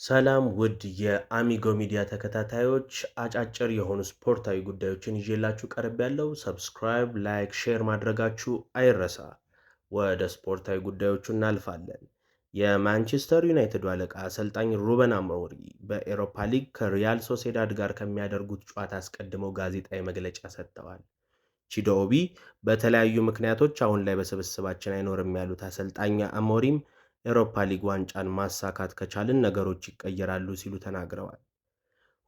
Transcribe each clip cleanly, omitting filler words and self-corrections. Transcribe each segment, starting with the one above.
ሰላም ውድ የአሚጎ ሚዲያ ተከታታዮች አጫጭር የሆኑ ስፖርታዊ ጉዳዮችን ይዤላችሁ ቀርብ ያለው ሰብስክራይብ፣ ላይክ፣ ሼር ማድረጋችሁ አይረሳ። ወደ ስፖርታዊ ጉዳዮቹ እናልፋለን። የማንቸስተር ዩናይትድ አለቃ አሰልጣኝ ሩበን አሞሪም በኤሮፓ ሊግ ከሪያል ሶሴዳድ ጋር ከሚያደርጉት ጨዋታ አስቀድመው ጋዜጣዊ መግለጫ ሰጥተዋል። ቺዶኦቢ በተለያዩ ምክንያቶች አሁን ላይ በስብስባችን አይኖርም ያሉት አሰልጣኝ አሞሪም ኤሮፓ ሊግ ዋንጫን ማሳካት ከቻልን ነገሮች ይቀየራሉ ሲሉ ተናግረዋል።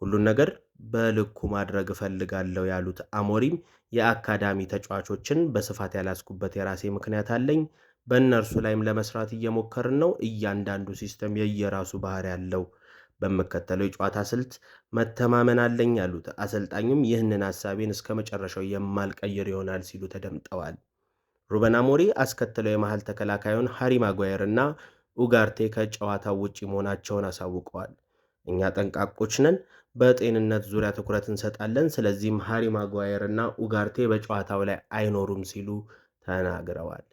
ሁሉን ነገር በልኩ ማድረግ እፈልጋለሁ ያሉት አሞሪም የአካዳሚ ተጫዋቾችን በስፋት ያላስኩበት የራሴ ምክንያት አለኝ። በእነርሱ ላይም ለመስራት እየሞከርን ነው። እያንዳንዱ ሲስተም የየራሱ ባህሪ ያለው በመከተለው የጨዋታ ስልት መተማመን አለኝ ያሉት አሰልጣኙም ይህንን ሐሳቤን እስከ መጨረሻው የማልቀይር ይሆናል ሲሉ ተደምጠዋል። ሩበን አሞሪም አስከትለው የመሃል ተከላካዩን ሃሪ ማጓየር እና ኡጋርቴ ከጨዋታው ውጪ መሆናቸውን አሳውቀዋል። እኛ ጠንቃቆች ነን፣ በጤንነት ዙሪያ ትኩረት እንሰጣለን። ስለዚህም ሃሪ ማጓየር እና ኡጋርቴ በጨዋታው ላይ አይኖሩም ሲሉ ተናግረዋል።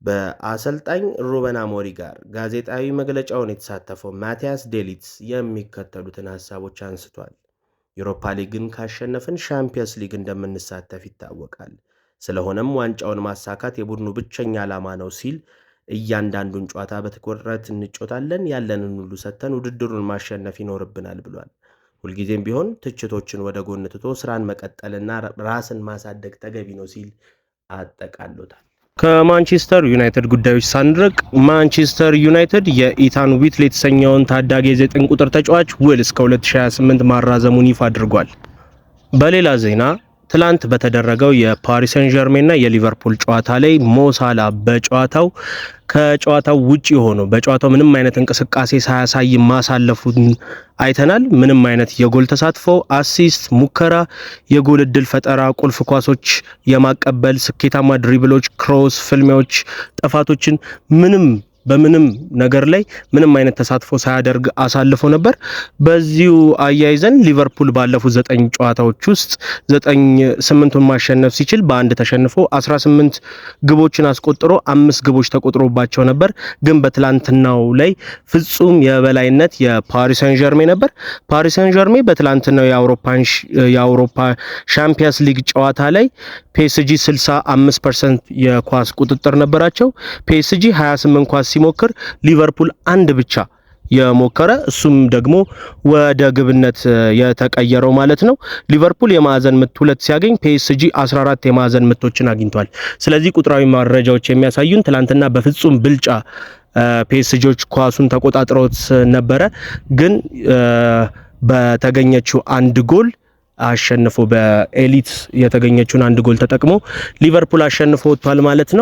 በአሰልጣኝ ሩበን አሞሪም ጋር ጋዜጣዊ መግለጫውን የተሳተፈው ማቲያስ ዴሊትስ የሚከተሉትን ሐሳቦች አንስቷል። ዩሮፓ ሊግን ካሸነፍን ሻምፒየንስ ሊግ እንደምንሳተፍ ይታወቃል። ስለሆነም ዋንጫውን ማሳካት የቡድኑ ብቸኛ ዓላማ ነው ሲል እያንዳንዱን ጨዋታ በትኩረት እንጮታለን፣ ያለንን ሁሉ ሰጥተን ውድድሩን ማሸነፍ ይኖርብናል ብሏል። ሁልጊዜም ቢሆን ትችቶችን ወደ ጎን ትቶ ስራን መቀጠልና ራስን ማሳደግ ተገቢ ነው ሲል አጠቃሎታል። ከማንቸስተር ዩናይትድ ጉዳዮች ሳንርቅ ማንቸስተር ዩናይትድ የኢታን ዊትል የተሰኘውን ታዳጊ የ9 ቁጥር ተጫዋች ውል እስከ 2028 ማራዘሙን ይፋ አድርጓል። በሌላ ዜና ትላንት በተደረገው የፓሪስ ሰን ዠርሜን እና የሊቨርፑል ጨዋታ ላይ ሞሳላ ከጨዋታው ውጪ ሆኖ በጨዋታው ምንም አይነት እንቅስቃሴ ሳያሳይ ማሳለፉን አይተናል። ምንም አይነት የጎል ተሳትፎ፣ አሲስት፣ ሙከራ፣ የጎል እድል ፈጠራ፣ ቁልፍ ኳሶች የማቀበል ስኬታማ ድሪብሎች፣ ክሮስ፣ ፍልሚያዎች፣ ጥፋቶችን በምንም ነገር ላይ ምንም አይነት ተሳትፎ ሳያደርግ አሳልፎ ነበር። በዚሁ አያይዘን ሊቨርፑል ባለፉት 9 ጨዋታዎች ውስጥ 8ቱን ማሸነፍ ሲችል በአንድ ተሸንፎ 18 ግቦችን አስቆጥሮ 5 ግቦች ተቆጥሮባቸው ነበር። ግን በትላንትናው ላይ ፍጹም የበላይነት የፓሪስ ሰን ዠርሜን ነበር። ፓሪስ ሰን ዠርሜን በትላንትናው የአውሮፓ ሻምፒየንስ ሊግ ጨዋታ ላይ ፒኤስጂ 65% የኳስ ቁጥጥር ነበራቸው። ፒኤስጂ 28 ኳስ ሲሞክር ሊቨርፑል አንድ ብቻ የሞከረ እሱም ደግሞ ወደ ግብነት የተቀየረው ማለት ነው። ሊቨርፑል የማዕዘን ምት 2 ሲያገኝ ፒኤስጂ 14 የማዕዘን ምቶችን አግኝቷል። ስለዚህ ቁጥራዊ መረጃዎች የሚያሳዩን ትላንትና በፍጹም ብልጫ ፒኤስጂዎች ኳሱን ተቆጣጥረውት ነበረ። ግን በተገኘችው አንድ ጎል አሸንፎ በኤሊት የተገኘችውን አንድ ጎል ተጠቅሞ ሊቨርፑል አሸንፎ ወጥቷል ማለት ነው።